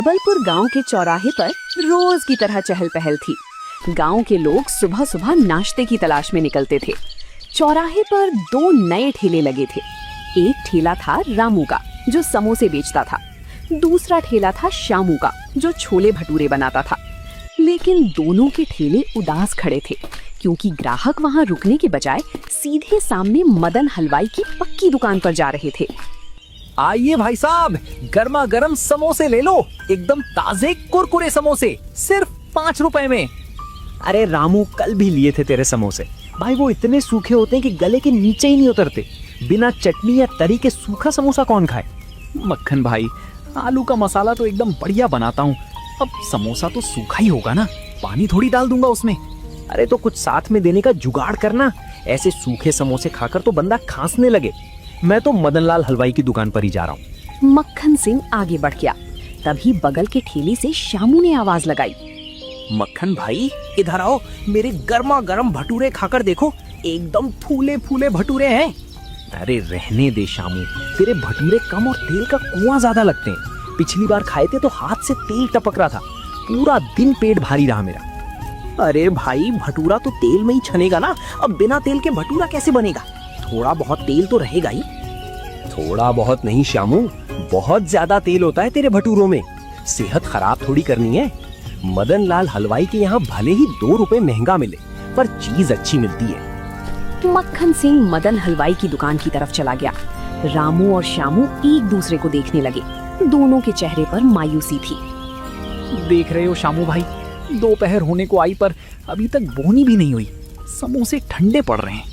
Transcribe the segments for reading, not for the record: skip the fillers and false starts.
जबलपुर गांव के चौराहे पर रोज की तरह चहल पहल थी। गांव के लोग सुबह सुबह नाश्ते की तलाश में निकलते थे। चौराहे पर दो नए ठेले लगे थे। एक ठेला था रामू का, जो समोसे बेचता था। दूसरा ठेला था श्यामू का, जो छोले भटूरे बनाता था। लेकिन दोनों के ठेले उदास खड़े थे, क्योंकि ग्राहक वहां रुकने के बजाय सीधे सामने मदन हलवाई की पक्की दुकान पर जा रहे थे। आइए भाई साहब, गर्मा गर्म समोसे ले लो, एकदम ताजे कुरकुरे समोसे, सिर्फ 5 रुपए में। अरे रामू, कल भी लिए थे तेरे समोसे भाई, वो इतने सूखे होते हैं कि गले के नीचे ही नहीं उतरते। बिना चटनी या तरी के सूखा समोसा कौन खाए। मक्खन भाई, आलू का मसाला तो एकदम बढ़िया बनाता हूँ, अब समोसा तो सूखा ही होगा ना, पानी थोड़ी डाल दूंगा उसमें। अरे तो कुछ साथ में देने का जुगाड़ करना, ऐसे सूखे समोसे खाकर तो बंदा खांसने लगे। मैं तो मदनलाल हलवाई की दुकान पर ही जा रहा हूँ। मक्खन सिंह आगे बढ़ गया। तभी बगल के ठेले से श्यामू ने आवाज लगाई, मक्खन भाई इधर आओ, मेरे गर्मा गर्म भटूरे खाकर देखो, एकदम फूले फूले भटूरे हैं। अरे रहने दे शामू, तेरे भटूरे कम और तेल का कुआं ज्यादा लगते हैं। पिछली बार खाए थे तो हाथ से तेल टपक रहा था, पूरा दिन पेट भारी रहा मेरा। अरे भाई, भटूरा तो तेल में ही छनेगा ना, अब बिना तेल के भटूरा कैसे बनेगा। थोड़ा बहुत तेल तो रहेगा ही। थोड़ा बहुत नहीं श्यामू, बहुत ज्यादा तेल होता है तेरे भटूरों में। सेहत खराब थोड़ी करनी है। मदन लाल हलवाई के यहाँ भले ही 2 रुपए महंगा मिले, पर चीज अच्छी मिलती है। मक्खन सिंह मदन हलवाई की दुकान की तरफ चला गया। रामू और श्यामू एक दूसरे को देखने लगे। दोनों के चेहरे पर मायूसी थी। देख रहे हो श्यामू भाई, दोपहर होने को आई पर अभी तक बोनी भी नहीं हुई, समोसे ठंडे पड़ रहे हैं।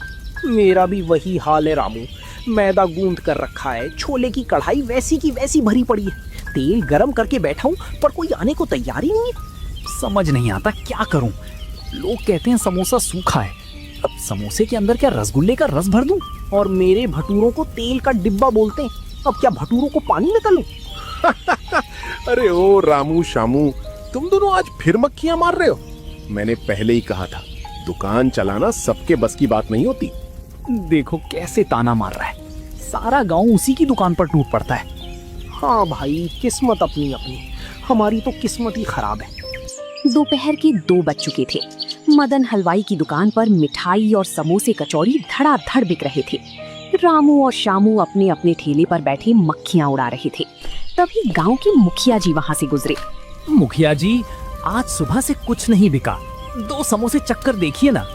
मेरा भी वही हाल है रामू, मैदा गूंद कर रखा है, छोले की कढ़ाई वैसी की वैसी भरी पड़ी है, तेल गरम करके बैठा हूँ पर कोई आने को तैयार ही नहीं है। समझ नहीं आता क्या करूं। लोग कहते हैं समोसा सूखा है, अब समोसे के अंदर क्या रसगुल्ले का रस भर दूं? और मेरे भटूरों को तेल का डिब्बा बोलते हैं, अब क्या भटूरों को पानी में तलूं? अरे ओ रामू शामू, तुम दोनों आज फिर मक्खियां मार रहे हो। मैंने पहले ही कहा था, दुकान चलाना सबके बस की बात नहीं होती। देखो कैसे ताना मार रहा है, सारा गांव उसी की दुकान पर टूट पड़ता है। हाँ भाई, किस्मत अपनी अपनी, हमारी तो किस्मत ही खराब है। दोपहर के 2 बज चुके थे। मदन हलवाई की दुकान पर मिठाई और समोसे कचौड़ी धड़ाधड़ बिक रहे थे। रामू और श्यामू अपने अपने ठेले पर बैठे मक्खियां उड़ा रहे थे। तभी गांव के मुखिया जी वहां से गुजरे। मुखिया जी, आज सुबह से कुछ नहीं बिका, 2 समोसे चक्कर देखिए ना।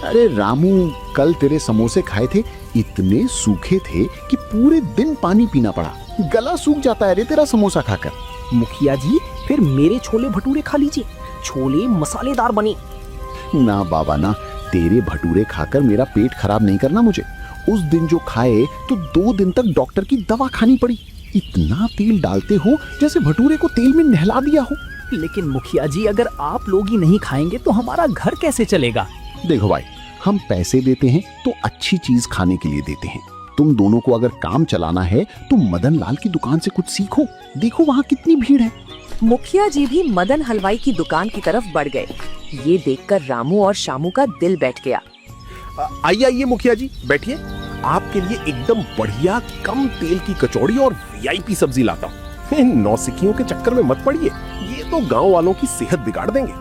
अरे रामू, कल तेरे समोसे खाए थे, इतने सूखे थे कि पूरे दिन पानी पीना पड़ा। गला सूख जाता है रे तेरा समोसा खाकर। मुखिया जी, फिर मेरे छोले भटूरे खा लीजिए, छोले मसालेदार बने। ना बाबा ना, तेरे भटूरे खाकर मेरा पेट खराब नहीं करना मुझे। उस दिन जो खाए तो 2 दिन तक डॉक्टर की दवा खानी पड़ी। इतना तेल डालते हो जैसे भटूरे को तेल में नहला दिया हो। लेकिन मुखिया जी, अगर आप लोग ही नहीं खाएंगे तो हमारा घर कैसे चलेगा? देखो भाई, हम पैसे देते हैं तो अच्छी चीज खाने के लिए देते हैं। तुम दोनों को अगर काम चलाना है तो मदन लाल की दुकान से कुछ सीखो, देखो वहाँ कितनी भीड़ है। मुखिया जी भी मदन हलवाई की दुकान की तरफ बढ़ गए। ये देखकर रामू और श्यामू का दिल बैठ गया। आइए आइए मुखिया जी, बैठिए। आपके लिए एकदम बढ़िया कम तेल की कचौड़ी और वीआईपी सब्जी लाता हूँ। इन नौसिखियों के चक्कर में मत पड़िए, ये तो गांव वालों की सेहत बिगाड़ देंगे।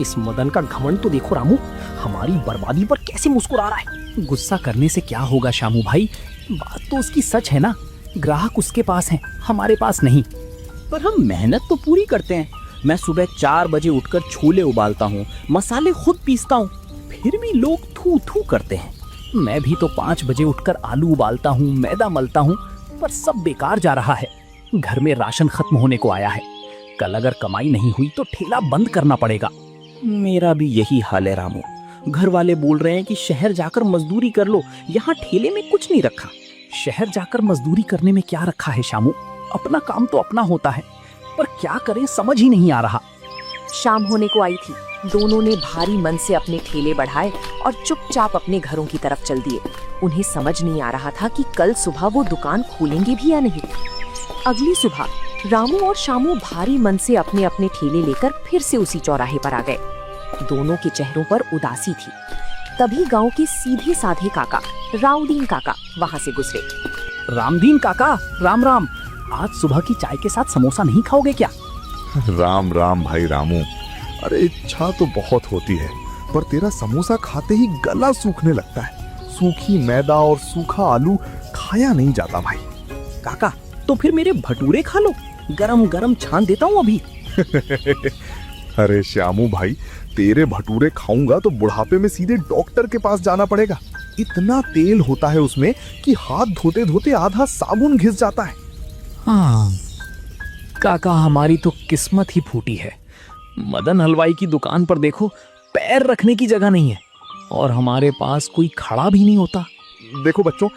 इस मदन का घमंड तो देखो रामू, हमारी बर्बादी पर कैसे मुस्कुरा रहा है। गुस्सा करने से क्या होगा श्यामू भाई, बात तो उसकी सच है ना। ग्राहक उसके पास हैं, हमारे पास नहीं। पर हम मेहनत तो पूरी करते हैं। मैं सुबह 4 बजे उठकर छोले उबालता हूँ, मसाले खुद पीसता हूँ, फिर भी लोग थू थू करते हैं। मैं भी तो 5 बजे उठकर आलू उबालता हूँ, मैदा मलता हूँ, पर सब बेकार जा रहा है। घर में राशन खत्म होने को आया है, कल अगर कमाई नहीं हुई तो ठेला बंद करना पड़ेगा। मेरा भी यही हाल है रामू, घर वाले बोल रहे हैं कि शहर जाकर मजदूरी कर लो, यहाँ ठेले में कुछ नहीं रखा। शहर जाकर मजदूरी करने में क्या रखा है श्यामू, अपना काम तो अपना होता है, पर क्या करें समझ ही नहीं आ रहा। शाम होने को आई थी। दोनों ने भारी मन से अपने ठेले बढ़ाए और चुपचाप अपने घरों की तरफ चल दिए। उन्हें समझ नहीं आ रहा था कि कल सुबह वो दुकान खोलेंगे भी या नहीं। अगली सुबह रामू और श्यामू भारी मन से अपने अपने ठेले लेकर फिर से उसी चौराहे पर आ गए। दोनों के चेहरों पर उदासी थी। तभी गांव के सीधे साधे काका राउदीन काका वहां से गुजरे। रामदीन काका, राम राम। आज सुबह की चाय के साथ समोसा नहीं खाओगे क्या? राम राम भाई रामू। अरे इच्छा तो बहुत होती है, पर तेरा समोसा खाते ही गला सूखने लगता है। सूखी मैदा और सूखा आलू खाया नहीं जाता भाई। काका तो फिर मेरे भटूरे खा लो, गरम गरम छान देता हूँ अभी। अरे श्यामू भाई, तेरे भटूरे खाऊंगा तो बुढ़ापे में सीधे डॉक्टर के पास जाना पड़ेगा। इतना तेल होता है उसमें कि हाथ धोते धोते आधा साबुन घिस जाता है। हाँ काका, हमारी तो किस्मत ही फूटी है। मदन हलवाई की दुकान पर देखो, पैर रखने की जगह नहीं है और हमारे पास कोई खड़ा भी नहीं होता। देखो बच्चों,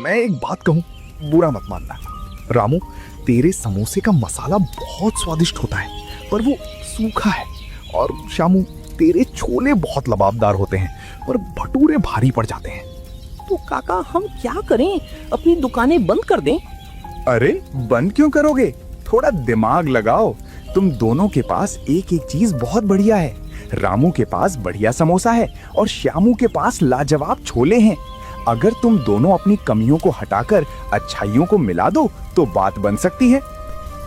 मैं एक बात कहूँ, बुरा मत मानना। रामू, तेरे समोसे का मसाला बहुत स्वादिष्ट होता है, पर वो सूखा है। और श्यामू, तेरे छोले बहुत लबाबदार होते हैं, पर भटूरे भारी पड़ जाते हैं। तो काका हम क्या करें, अपनी दुकानें बंद कर दें? अरे बंद क्यों करोगे, थोड़ा दिमाग लगाओ। तुम दोनों के पास एक एक चीज बहुत बढ़िया है। रामू के पास बढ़िया समोसा है और श्यामू के पास लाजवाब छोले हैं। अगर तुम दोनों अपनी कमियों को हटाकर अच्छाइयों को मिला दो तो बात बन सकती है।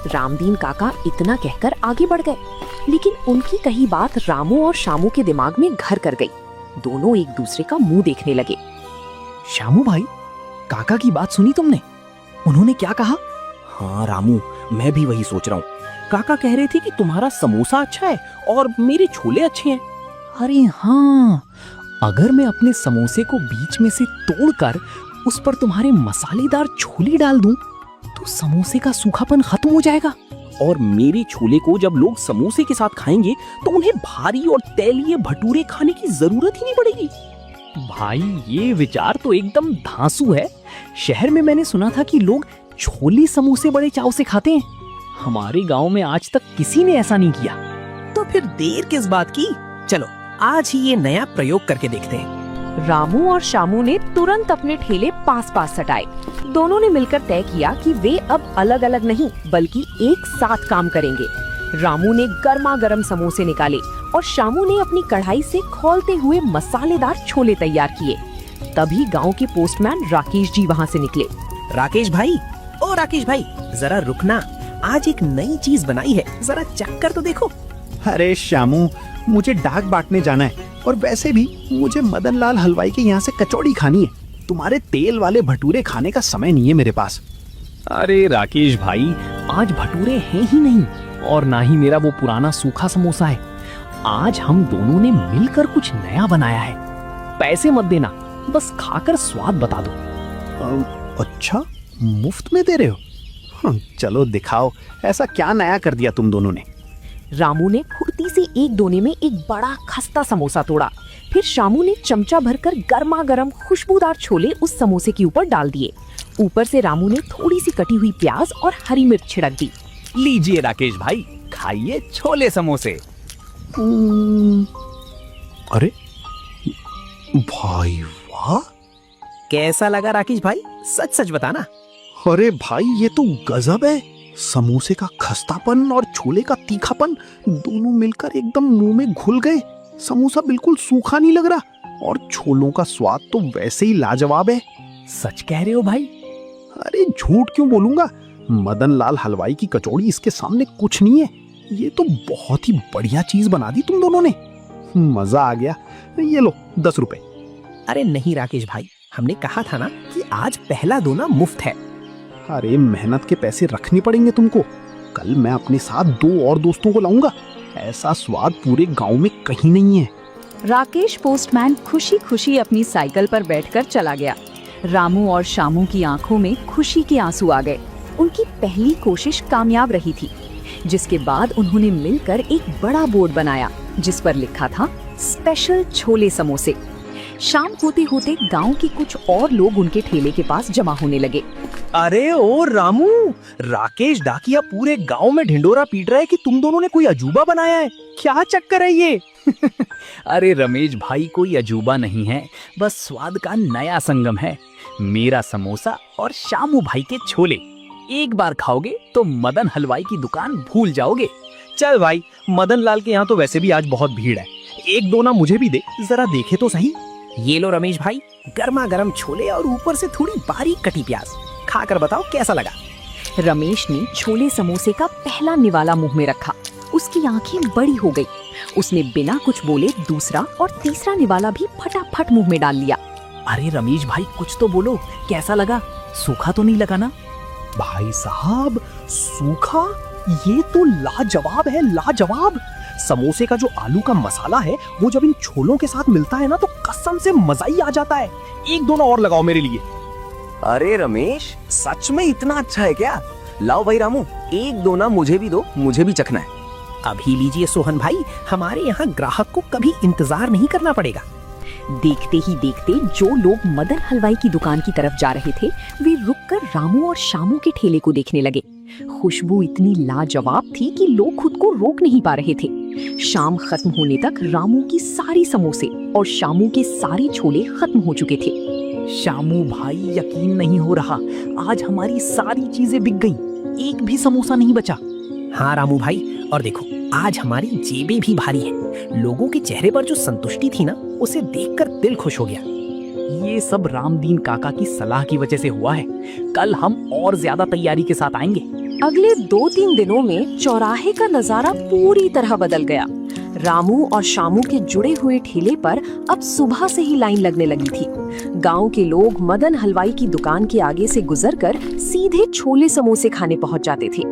रामदीन काका इतना कहकर आगे बढ़ गए, लेकिन उनकी कही बात रामू और शामू के दिमाग में घर कर गई। दोनों एक दूसरे का मुंह देखने लगे। श्यामू भाई, काका की बात सुनी तुमने? उन्होंने क्या कहा? हाँ रामू, मैं भी वही सोच रहा हूँ। काका कह रहे थे कि तुम्हारा समोसा अच्छा है और मेरे छोले अच्छे हैं। अरे हाँ, अगर मैं अपने समोसे को बीच में से तोड़कर उस पर तुम्हारे मसालेदार छोले डाल दूं, तो समोसे का सूखापन खत्म हो जाएगा। और मेरे छोले को जब लोग समोसे के साथ खाएंगे तो उन्हें भारी और तैलीय भटूरे खाने की जरूरत ही नहीं पड़ेगी। भाई, ये विचार तो एकदम धांसू है। शहर में मैंने सुना था कि लोग छोले समोसे बड़े चाव से खाते हैं। हमारे गांव में आज तक किसी ने ऐसा नहीं किया। तो फिर देर किस बात की, चलो आज ही ये नया प्रयोग करके देखते हैं। रामू और शामू ने तुरंत अपने ठेले पास पास सटाए। दोनों ने मिलकर तय किया कि वे अब अलग अलग नहीं बल्कि एक साथ काम करेंगे। रामू ने गर्मा गर्म समोसे निकाले और शामू ने अपनी कढ़ाई से खौलते हुए मसालेदार छोले तैयार किए। तभी गांव के पोस्टमैन राकेश जी वहां से निकले। राकेश भाई, ओ राकेश भाई, जरा रुकना, आज एक नई चीज बनाई है, जरा चख कर तो देखो। अरे श्यामू, मुझे डाक बांटने जाना है और वैसे भी मुझे मदन लाल हलवाई के यहाँ से कचौड़ी खानी है। तुम्हारे तेल वाले भटूरे खाने का समय नहीं है मेरे पास। अरे राकेश भाई, आज भटूरे हैं ही नहीं और ना ही मेरा वो पुराना सूखा समोसा है। आज हम दोनों ने मिलकर कुछ नया बनाया है। पैसे मत देना, बस खाकर स्वाद बता दो। अच्छा, मुफ्त में दे रहे हो? चलो दिखाओ, ऐसा क्या नया कर दिया तुम दोनों ने? रामू ने फुर्ती से एक दोने में एक बड़ा खस्ता समोसा तोड़ा। फिर शामू ने चमचा भरकर गर्मा गर्म खुशबूदार छोले उस समोसे के ऊपर डाल दिए। ऊपर से रामू ने थोड़ी सी कटी हुई प्याज और हरी मिर्च छिड़क दी। लीजिए राकेश भाई, खाइए छोले समोसे। अरे भाई वाह! कैसा लगा राकेश भाई, सच सच बताना। अरे भाई, ये तो गजब है। समोसे का खस्तापन और छोले का तीखापन दोनों मिलकर एकदम मुंह में घुल गए। समोसा बिल्कुल सूखा नहीं लग रहा और छोलों का स्वाद तो वैसे ही लाजवाब है। सच कह रहे हो भाई? अरे झूठ क्यों बोलूंगा, मदन लाल हलवाई की कचौड़ी इसके सामने कुछ नहीं है। ये तो बहुत ही बढ़िया चीज बना दी तुम दोनों ने। मजा आ गया। ये लो 10 रुपए। अरे नहीं राकेश भाई, हमने कहा था ना कि आज पहला दोना मुफ्त है। अरे मेहनत के पैसे रखने पड़ेंगे तुमको। कल मैं अपने साथ 2 और दोस्तों को लाऊंगा। ऐसा स्वाद पूरे गांव में कहीं नहीं है। राकेश पोस्टमैन खुशी खुशी अपनी साइकिल पर बैठकर चला गया। रामू और शामू की आंखों में खुशी के आंसू आ गए। उनकी पहली कोशिश कामयाब रही थी, जिसके बाद उन्होंने मिलकर एक बड़ा बोर्ड बनाया जिस पर लिखा था स्पेशल छोले समोसे। शाम होते होते गांव के कुछ और लोग उनके ठेले के पास जमा होने लगे। अरे ओ रामू, राकेश डाकिया पूरे गांव में ढिंडोरा पीट रहा है कि तुम दोनों ने कोई अजूबा बनाया है। क्या चक्कर है ये? अरे रमेश भाई, कोई अजूबा नहीं है, बस स्वाद का नया संगम है। मेरा समोसा और शामू भाई के छोले। एक बार खाओगे तो मदन हलवाई की दुकान भूल जाओगे। चल भाई, मदन लाल के यहाँ तो वैसे भी आज बहुत भीड़ है। एक दोना मुझे भी दे, जरा देखे तो सही। ये लो रमेश भाई, गर्मा गर्म छोले और ऊपर से थोड़ी बारीक कटी प्याज। खाकर बताओ कैसा लगा। रमेश ने छोले समोसे का पहला निवाला मुंह में रखा उसकी आंखें बड़ी हो गई। उसने बिना कुछ बोले दूसरा और तीसरा निवाला भी फटाफट मुंह में डाल लिया। अरे रमेश भाई, कुछ तो बोलो, कैसा लगा? सूखा तो नहीं लगा ना? भाई साहब, सूखा? ये तो लाजवाब है, लाजवाब। समोसे का जो आलू का मसाला है वो जब इन छोलों के साथ मिलता है ना तो कसम से मजा ही आ जाता है। एक दोना और लगाओ मेरे लिए। अरे रमेश, सच में इतना अच्छा है क्या? लाओ भाई रामू, एक दोना मुझे भी दो, मुझे भी चखना है। अभी लीजिए सोहन भाई, हमारे यहाँ ग्राहक को कभी इंतजार नहीं करना पड़ेगा। देखते ही देखते जो लोग मदन हलवाई की दुकान की तरफ जा रहे थे वे रुककर रामू और शामू के ठेले को देखने लगे। खुशबू इतनी लाजवाब थी कि लोग खुद को रोक नहीं पा रहे थे। शाम खत्म होने तक रामू की सारी समोसे और शामू के सारे छोले खत्म हो चुके थे। शामू भाई, यकीन नहीं हो रहा, आज हमारी सारी चीजें बिक गईं, एक भी समोसा नहीं बचा। हाँ रामू भाई, और देखो आज हमारी जेबें भी भारी हैं। लोगों के चेहरे पर जो संतुष्टि थी ना, उसे देखकर दिल खुश हो गया। ये सब रामदीन काका की सलाह की वजह से हुआ है। कल हम और ज्यादा तैयारी के साथ आएंगे। अगले 2-3 दिनों में चौराहे का नजारा पूरी तरह बदल गया। रामू और शामू के जुड़े हुए ठेले पर अब सुबह से ही लाइन लगने लगी थी। गांव के लोग मदन हलवाई की दुकान के आगे से गुजरकर सीधे छोले समोसे खाने पहुंच जाते थे।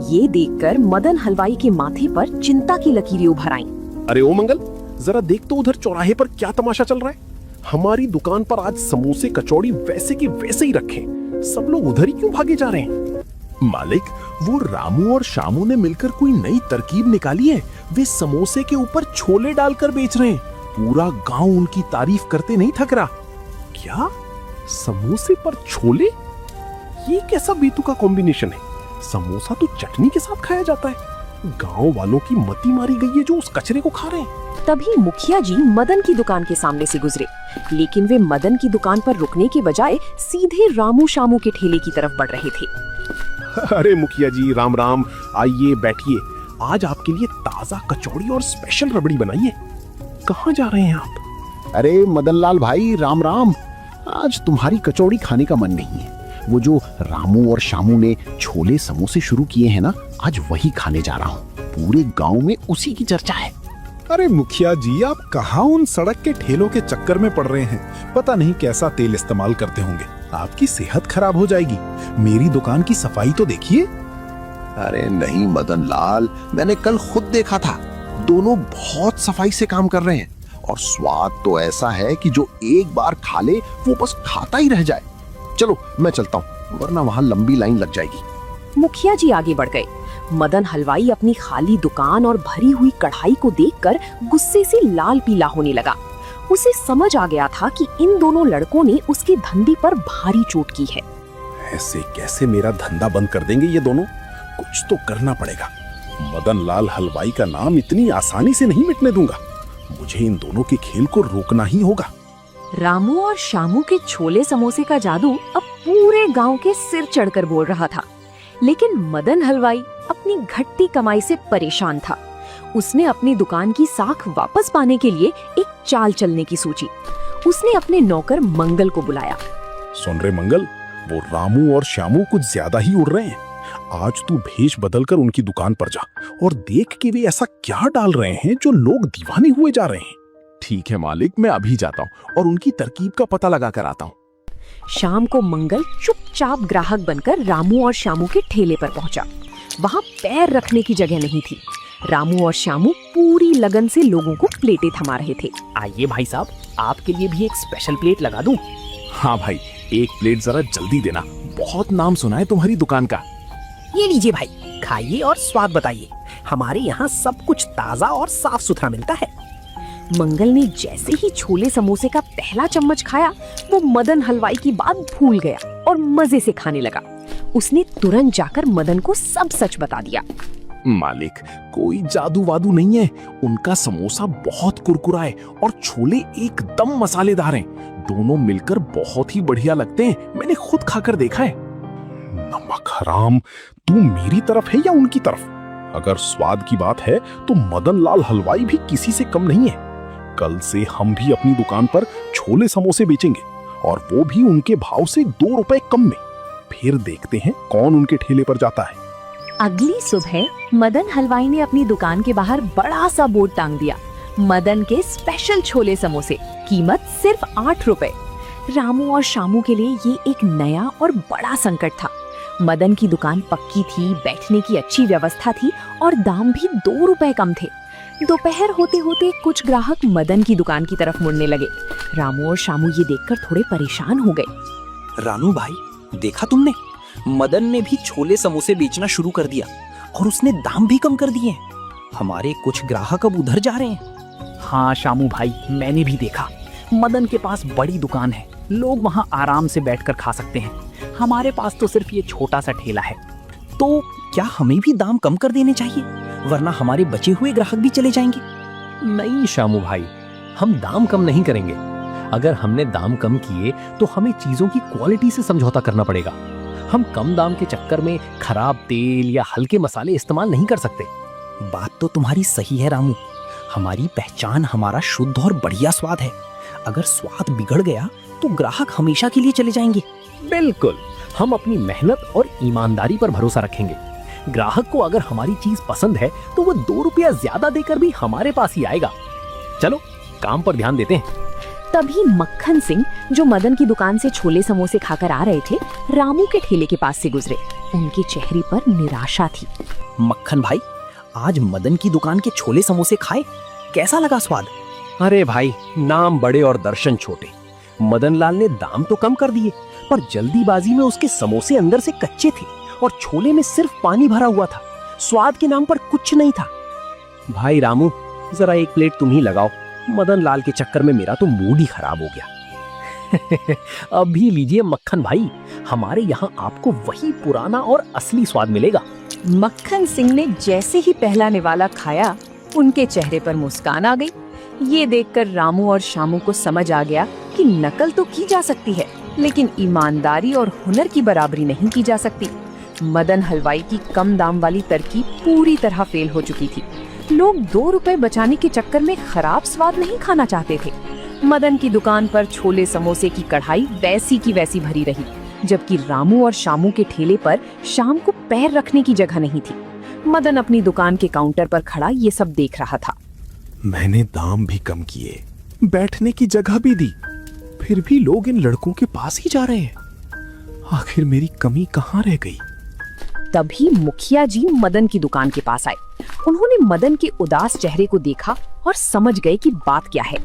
ये देखकर मदन हलवाई के माथे पर चिंता की लकीरें उभर आईं। अरे ओ मंगल, जरा देख तो उधर चौराहे पर क्या तमाशा चल रहा है। हमारी दुकान पर आज समोसे कचौड़ी वैसे के वैसे ही रखे, सब लोग उधर ही क्यों भागे जा रहे हैं? मालिक, वो रामू और शामू ने मिलकर कोई नई तरकीब निकाली है। वे समोसे के ऊपर छोले डालकर बेच रहे हैं। पूरा गांव उनकी तारीफ करते नहीं थक रहा। क्या समोसे पर छोले? ये कैसा बेतु का कॉम्बिनेशन है? समोसा तो चटनी के साथ खाया जाता है। गांव वालों की मती मारी गई है जो उस कचरे को खा रहे हैं। तभी मुखिया जी मदन की दुकान के सामने से गुजरे, लेकिन वे मदन की दुकान पर रुकने के बजाय सीधे रामू शामू के ठेले की तरफ बढ़ रहे थे। अरे मुखिया जी, राम राम, आइए बैठिए। आज आपके लिए ताजा कचौड़ी और स्पेशल रबड़ी बनाई है। कहाँ जा रहे हैं आप? अरे मदनलाल भाई, राम राम। आज तुम्हारी कचौड़ी खाने का मन नहीं है। वो जो रामू और शामू ने छोले समोसे शुरू किए हैं ना, आज वही खाने जा रहा हूँ। पूरे गांव में उसी की चर्चा है। अरे मुखिया जी, आप कहाँ उन सड़क के ठेलों के चक्कर में पड़ रहे हैं? पता नहीं कैसा तेल इस्तेमाल करते होंगे, आपकी सेहत खराब हो जाएगी। मेरी दुकान की सफाई तो देखिए। अरे नहीं मदनलाल, मैंने कल खुद देखा था। दोनों बहुत सफाई से काम कर रहे हैं और स्वाद तो ऐसा है कि जो एक बार खा ले वो बस खाता ही रह जाए। चलो मैं चलता हूँ, वरना वहाँ लंबी लाइन लग जाएगी। मुखिया जी आगे बढ़ गए। मदन हलवाई अपनी खाली दुकान और भरी हुई कढ़ाई को देखकर गुस्से से लाल पीला होने लगा। उसे समझ आ गया था कि इन दोनों लड़कों ने उसके धंधे पर भारी चोट की है। ऐसे कैसे मेरा धंधा बंद कर देंगे ये दोनों? कुछ तो करना पड़ेगा। मदन लाल हलवाई का नाम इतनी आसानी से नहीं मिटने दूंगा। मुझे इन दोनों के खेल को रोकना ही होगा। रामू और शामू के छोले समोसे का जादू अब पूरे गांव के सिर चढ़कर बोल रहा था। लेकिन मदन हलवाई अपनी घटती कमाई से परेशान था। उसने अपनी दुकान की साख वापस पाने के लिए एक चाल चलने की सोची। उसने अपने नौकर मंगल को बुलाया। सुन रे मंगल, वो रामू और श्यामू कुछ ज्यादा ही उड़ रहे हैं। आज तू भेष बदलकर उनकी दुकान पर जा और देख के वे ऐसा क्या डाल रहे हैं जो लोग दीवाने हुए जा रहे हैं। ठीक है मालिक, मैं अभी जाता हूँ और उनकी तरकीब का पता लगा कर आता हूँ। शाम को मंगल चुपचाप ग्राहक बनकर रामू और श्यामू के ठेले पर पहुंचा। वहां पैर रखने की जगह नहीं थी। रामू और श्यामू पूरी लगन से लोगों को प्लेटें थमा रहे थे। आइए भाई साहब, आपके लिए भी एक स्पेशल प्लेट लगा दूं? हाँ भाई, एक प्लेट जरा जल्दी देना। बहुत नाम सुना है तुम्हारी दुकान का। ये लीजिए भाई, खाइए और स्वाद बताइए। हमारे यहाँ सब कुछ ताजा और साफ सुथरा मिलता है। मंगल ने जैसे ही छोले समोसे का पहला चम्मच खाया, वो मदन हलवाई की बात भूल गया और मजे से खाने लगा। उसने तुरंत जाकर मदन को सब सच बता दिया। मालिक, कोई जादू वादू नहीं है। उनका समोसा बहुत कुरकुरा है और छोले एकदम मसालेदार हैं। दोनों मिलकर बहुत ही बढ़िया लगते हैं। मैंने खुद खाकर देखा है। नमक हराम, तू मेरी तरफ है या उनकी तरफ? अगर स्वाद की बात है तो मदन लाल हलवाई भी किसी से कम नहीं है। कल से हम भी अपनी दुकान पर छोले समोसे बेचेंगे और वो भी उनके भाव से 2 रुपए कम में। फिर देखते हैं कौन उनके ठेले पर जाता है। अगली सुबह मदन हलवाई ने अपनी दुकान के बाहर बड़ा सा बोर्ड टांग दिया, मदन के स्पेशल छोले समोसे, कीमत सिर्फ 8 रुपए। रामू और शामू के लिए ये एक नया और बड़ा संकट था। मदन की दुकान पक्की थी, बैठने की अच्छी व्यवस्था थी और दाम भी 2 रुपए कम थे। दोपहर होते होते कुछ ग्राहक मदन की दुकान की तरफ मुड़ने लगे। रामू और शामू ये देखकर थोड़े परेशान हो गए। रानू भाई, देखा तुमने, मदन ने भी छोले समोसे बेचना शुरू कर दिया और उसने दाम भी कम कर दिए। हमारे कुछ ग्राहक अब उधर जा रहे हैं। हाँ शामू भाई, मैंने भी देखा। मदन के पास बड़ी दुकान है, लोग वहाँ आराम से बैठकर खा सकते हैं। हमारे पास तो सिर्फ ये छोटा सा ठेला है। तो क्या हमें भी दाम कम कर देने चाहिए, वरना हमारे बचे हुए ग्राहक भी चले जाएंगे? नहीं शामू भाई, हम दाम कम नहीं करेंगे। अगर हमने दाम कम किए तो हमें चीजों की क्वालिटी से समझौता करना पड़ेगा। हम कम दाम के चक्कर में खराब तेल या हल्के मसाले इस्तेमाल नहीं कर सकते। बात तो तुम्हारी सही है रामू, हमारी पहचान हमारा शुद्ध और बढ़िया स्वाद है। अगर स्वाद बिगड़ गया तो ग्राहक हमेशा के लिए चले जाएंगे। बिल्कुल, हम अपनी मेहनत और ईमानदारी पर भरोसा रखेंगे। ग्राहक को अगर हमारी चीज पसंद है तो वो 2 रुपया ज्यादा देकर भी हमारे पास ही आएगा। चलो काम पर ध्यान देते हैं। तभी मक्खन सिंह, जो मदन की दुकान से छोले समोसे खाकर आ रहे थे, रामू के ठेले के पास से गुजरे। उनके चेहरे पर निराशा थी। मक्खन भाई, आज मदन की दुकान के छोले समोसे खाए, कैसा लगा स्वाद? अरे भाई, नाम बड़े और दर्शन छोटे। मदन लाल ने दाम तो कम कर दिए, पर जल्दीबाजी में उसके समोसे अंदर से कच्चे थे और छोले में सिर्फ पानी भरा हुआ था। स्वाद के नाम पर कुछ नहीं था। भाई रामू, जरा एक प्लेट तुम ही लगाओ। मदन लाल के चक्कर में मेरा तो मूड ही खराब हो गया। अभी लीजिए मक्खन भाई, हमारे यहाँ आपको वही पुराना और असली स्वाद मिलेगा। मक्खन सिंह ने जैसे ही पहला निवाला खाया, उनके चेहरे पर मुस्कान आ गई। ये देखकर रामू और शामू को समझ आ गया कि नकल तो की जा सकती है, लेकिन ईमानदारी और हुनर की बराबरी नहीं की जा सकती। मदन हलवाई की कम दाम वाली तरकीब पूरी तरह फेल हो चुकी थी। लोग 2 रुपए बचाने के चक्कर में खराब स्वाद नहीं खाना चाहते थे। मदन की दुकान पर छोले समोसे की कढ़ाई वैसी की वैसी भरी रही, जबकि रामू और शामू के ठेले पर शाम को पैर रखने की जगह नहीं थी। मदन अपनी दुकान के काउंटर पर खड़ा ये सब देख रहा था। मैंने दाम भी कम किए, बैठने की जगह भी दी, फिर भी लोग इन लड़कों के पास ही जा रहे हैं। आखिर मेरी कमी कहाँ रह गई? तभी मुखिया जी मदन की दुकान के पास आए। उन्होंने मदन के उदास चेहरे को देखा और समझ गए कि बात क्या है।